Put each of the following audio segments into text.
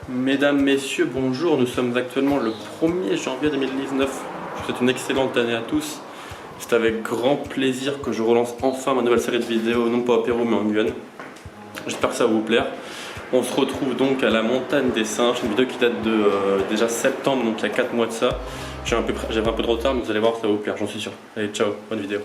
Mesdames, messieurs, bonjour. Nous sommes actuellement le 1er janvier 2019. Je vous souhaite une excellente année à tous. C'est avec grand plaisir que je relance enfin ma nouvelle série de vidéos, non pas au Pérou mais en Guyane. J'espère que ça va vous plaire. On se retrouve donc à la montagne des singes, une vidéo qui date de déjà septembre, donc il y a 4 mois de ça. J'avais un peu de retard, mais vous allez voir, ça va vous plaire, j'en suis sûr. Allez, ciao, bonne vidéo.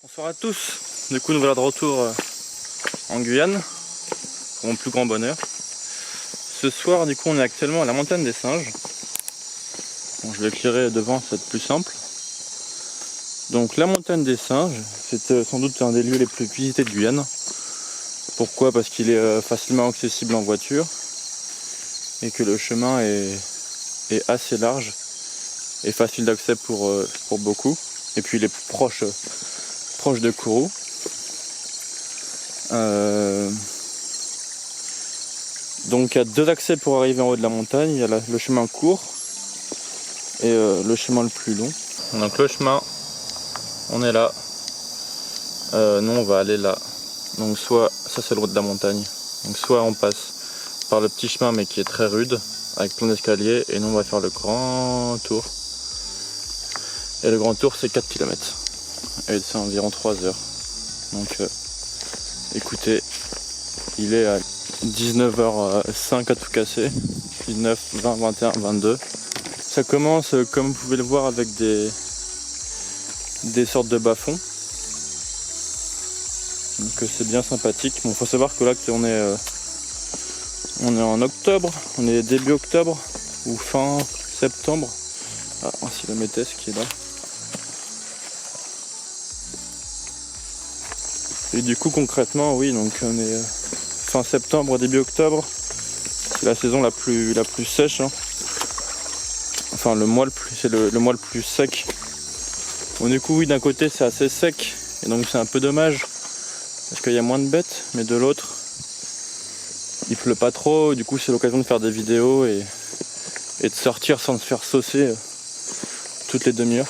Bonsoir à tous. Du coup, nous voilà de retour en Guyane, pour mon plus grand bonheur. Ce soir, du coup, on est actuellement à la montagne des singes. Bon, je vais éclairer devant, ça va être plus simple. Donc, la montagne des singes, c'est sans doute un des lieux les plus visités de Guyane. Pourquoi? Parce qu'il est facilement accessible en voiture et que le chemin est assez large et facile d'accès pour beaucoup. Et puis, il est proche de Kourou. Donc il y a deux accès pour arriver en haut de la montagne. Il y a le chemin court et le chemin le plus long. Donc le chemin, on est là. Nous on va aller là. Donc soit, ça c'est le haut de la montagne. Donc soit on passe par le petit chemin mais qui est très rude, avec plein d'escaliers, et nous on va faire le grand tour. Et le grand tour c'est 4 km. Et c'est environ 3 heures. Donc écoutez, il est à 19h05 à tout casser. 19, 20, 21, 22. Ça commence comme vous pouvez le voir avec des sortes de bas-fonds. Donc c'est bien sympathique. Bon, faut savoir que là on est en octobre, on est début octobre ou fin septembre. Ah, c'est la métesse qui est là. Et du coup concrètement oui, donc on est fin septembre, début octobre. C'est la saison la plus sèche. Hein. Enfin c'est le mois le plus sec. Bon, du coup oui, d'un côté c'est assez sec et donc c'est un peu dommage parce qu'il y a moins de bêtes, mais de l'autre il pleut pas trop, du coup c'est l'occasion de faire des vidéos et de sortir sans se faire saucer toutes les demi-heures.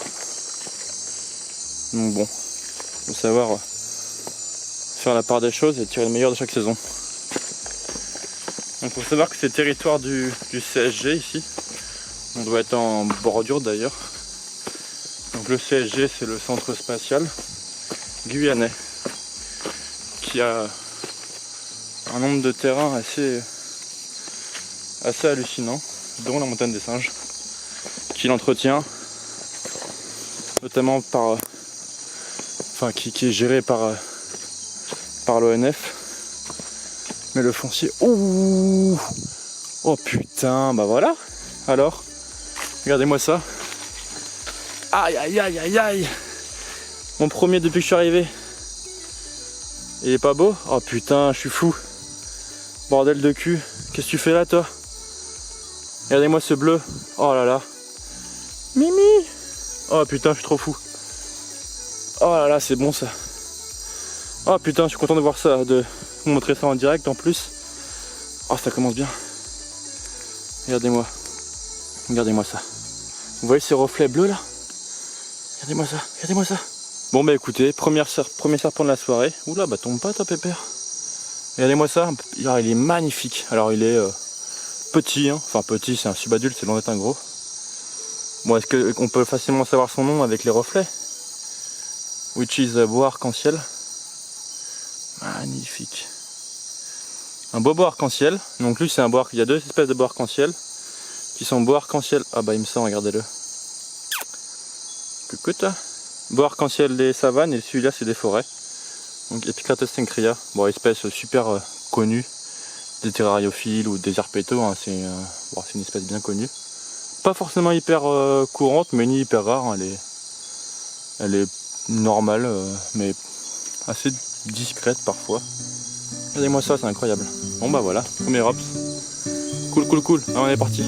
Donc bon, faut savoir faire la part des choses et tirer le meilleur de chaque saison. Donc faut savoir que c'est le territoire du CSG ici. On doit être en bordure d'ailleurs. Donc le CSG c'est le centre spatial guyanais qui a un nombre de terrains assez hallucinant, dont la montagne des singes, qui l'entretient notamment qui est géré par l'ONF. Mais le foncier, ouh, oh putain, bah voilà. Alors, regardez-moi ça. Aïe aïe aïe aïe aïe. Mon premier depuis que je suis arrivé. Il est pas beau? Oh putain, je suis fou. Bordel de cul. Qu'est-ce que tu fais là, toi? Regardez-moi ce bleu. Oh là là. Mimi. Oh putain, je suis trop fou. Oh là là, c'est bon ça. Oh putain, je suis content de voir ça, de vous montrer ça en direct en plus. Oh, ça commence bien. Regardez-moi. Regardez-moi ça. Vous voyez ces reflets bleus là? Regardez-moi ça, regardez-moi ça. Bon bah écoutez, premier serpent de la soirée. Oula, bah tombe pas toi pépère. Regardez-moi ça, il est magnifique. Alors il est petit, hein. Enfin petit, c'est un subadulte, c'est loin d'être un gros. Bon, est-ce qu'on peut facilement savoir son nom avec les reflets? Which is beau arc-en-ciel. Magnifique. Un beau arc-en-ciel. Donc lui c'est un il y a deux espèces de bois arc-en-ciel qui sont beau arc-en-ciel. Ah bah il me semble, regardez-le. Coucou. Beau arc-en-ciel des savanes et celui-là c'est des forêts. Donc Epicrates cencria. Bon, espèce super connue des terrariophiles ou des herpétos. Hein. C'est une espèce bien connue. Pas forcément hyper courante mais ni hyper rare. Hein. Elle est normale mais assez discrète parfois. Regardez-moi ça, c'est incroyable. Bon bah voilà, premier hops. Cool. Ah, on est parti.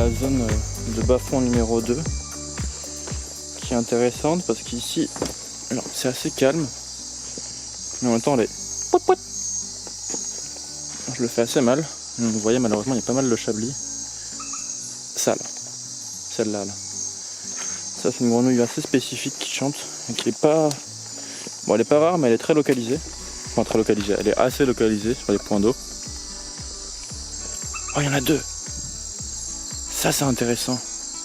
la zone de bas-fond numéro 2 qui est intéressante parce qu'ici, alors c'est assez calme, mais en même temps elle est... Je le fais assez mal. Vous voyez, malheureusement il y a pas mal de chablis. Ça là, celle-là là. Ça c'est une grenouille assez spécifique qui chante et qui est pas... Bon, elle est pas rare, mais elle est très localisée. Enfin très localisée, elle est assez localisée sur les points d'eau. Oh, il y en a deux. Ça c'est intéressant.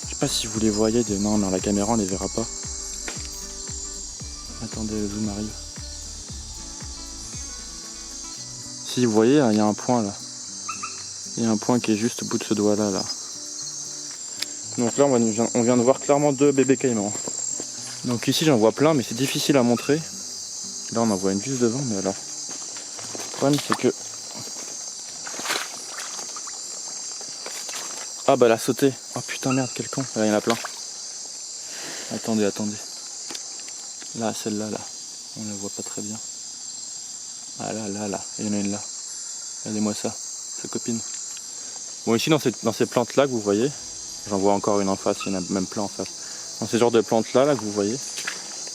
Je sais pas si vous les voyez. Non, la caméra on les verra pas. Attendez, le zoom arrive. Si vous voyez, il y a un point là. Il y a un point qui est juste au bout de ce doigt là. Donc là on vient de voir clairement deux bébés caïmans. Donc ici j'en vois plein, mais c'est difficile à montrer. Là on en voit une juste devant, mais alors le problème c'est que... Ah bah elle a sauté. Oh putain merde, quel con. Là il y en a plein. Attendez. Là, celle-là, là. On la voit pas très bien. Ah là. Il y en a une là. Regardez-moi ça. Sa copine. Bon, ici dans ces plantes là que vous voyez, j'en vois encore une en face, il y en a même plein en face. Dans ces genres de plantes là que vous voyez,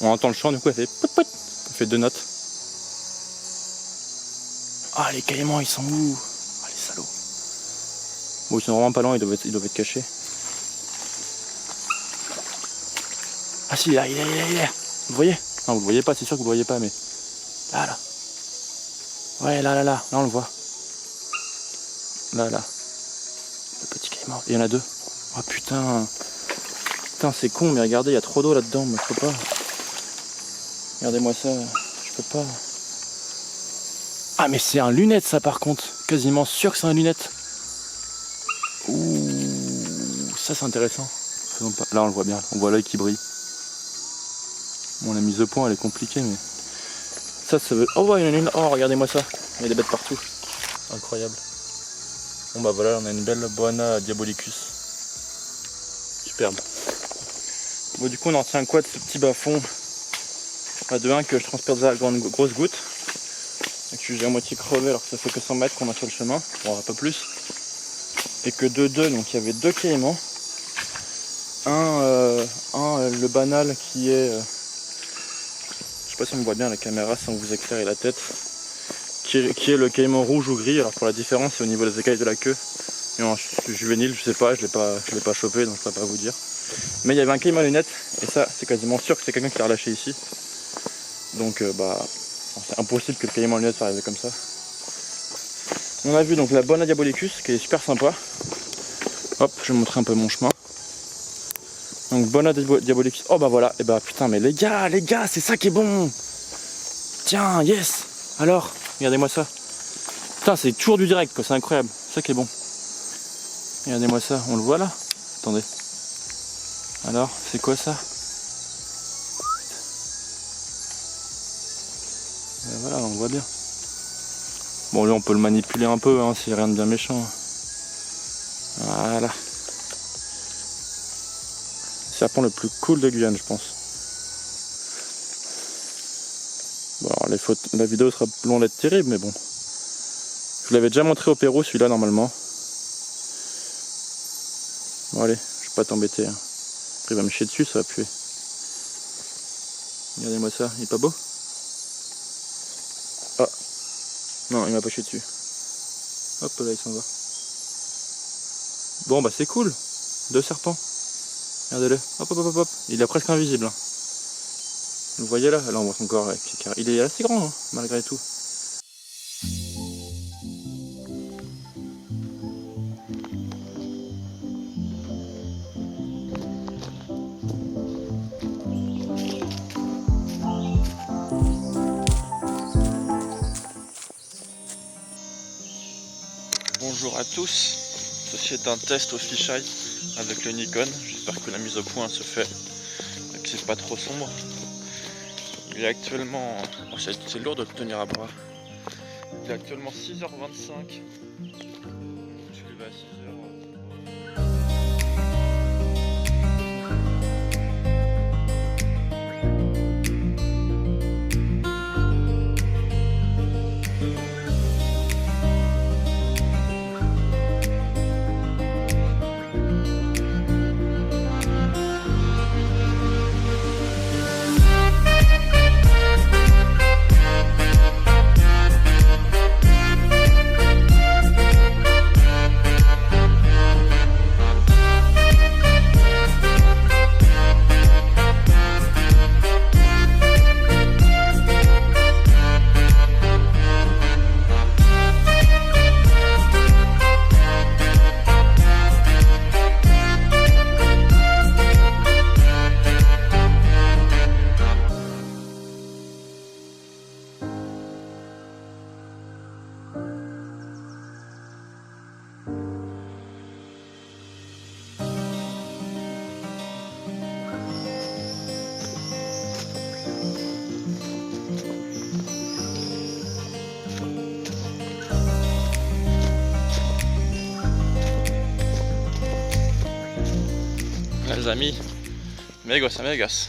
on entend le chant, du coup elle fait pout pout. Elle fait 2 notes. Ah les caïmans ils sont où? Ah les salauds. Bon ils sont vraiment pas loin, ils doivent être cachés. Ah si, là, il est. Vous voyez? Non vous le voyez pas, c'est sûr que vous le voyez pas, mais... Là. Ouais là, on le voit. Là. Le petit caïman, il y en a 2. Oh putain. Putain c'est con, mais regardez, il y a trop d'eau là-dedans, mais je peux pas. Regardez-moi ça, je peux pas. Ah mais c'est un lunette ça par contre. Quasiment sûr que c'est un lunette. Ouh, ça c'est intéressant. Là on le voit bien, on voit l'œil qui brille. Bon la mise au point elle est compliquée mais... Ça veut... Oh ouais, il y en a une. Oh regardez-moi ça. Il y a des bêtes partout. Incroyable. Bon bah voilà, on a une belle Boana diabolicus. Superbe. Bon du coup on en tient quoi de ce petit bas-fond? De 1 que je transperce à la grosse goutte. Et que j'ai à moitié crevé alors que ça fait que 100 mètres qu'on a sur le chemin. Bon un peu plus. Et que de 2, donc il y avait 2 caïmans. Le banal qui est... je sais pas si on me voit bien à la caméra sans vous éclairer la tête. Qui est le caïman rouge ou gris. Alors pour la différence c'est au niveau des écailles de la queue. Et en juvénile je sais pas, je l'ai pas chopé donc je peux pas vous dire. Mais il y avait un caïman lunette et ça c'est quasiment sûr que c'est quelqu'un qui l'a relâché ici. Donc c'est impossible que le caïman lunette soit arrivé comme ça. On a vu donc la Boana diabolicus qui est super sympa. Hop, je vais vous montrer un peu mon chemin. Donc Boana diabolicus. Oh bah voilà, et bah putain mais les gars, c'est ça qui est bon. Tiens, yes. Alors, regardez-moi ça. Putain, c'est toujours du direct quoi, c'est incroyable. C'est ça qui est bon. Regardez-moi ça, on le voit là? Attendez. Alors, c'est quoi ça? Et voilà, on le voit bien. Bon lui on peut le manipuler un peu, hein, c'est rien de bien méchant. Voilà. Serpent le plus cool de Guyane je pense. Bon alors la vidéo sera loin d'être terrible mais bon. Je vous l'avais déjà montré au Pérou celui-là normalement. Bon allez, je vais pas t'embêter. Hein. Après il va me chier dessus, ça va puer. Regardez-moi ça, il est pas beau? Ah non, il m'a pas chié dessus. Hop là il s'en va. Bon bah c'est cool. 2 serpents. Regardez-le. Hop. Il est presque invisible. Hein. Vous voyez là? Là on voit son corps. Il est assez grand hein, malgré tout. Bonjour à tous. Ceci est un test au fisheye avec le Nikon. J'espère que la mise au point se fait et que c'est pas trop sombre. Il est actuellement... Oh, c'est lourd de le tenir à bras. Il est actuellement 6h25. Je suis levé à 6h. les amis. Mégos, amégas.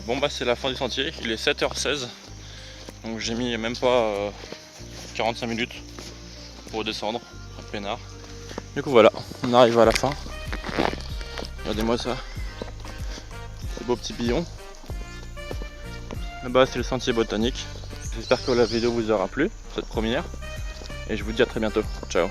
Bon bah c'est la fin du sentier, il est 7h16. Donc j'ai mis même pas 45 minutes pour descendre, un peinard. Du coup voilà, on arrive à la fin. Regardez-moi ça. Ces beaux petits billons. Là-bas c'est le sentier botanique. J'espère que la vidéo vous aura plu, cette première. Et je vous dis à très bientôt. Ciao.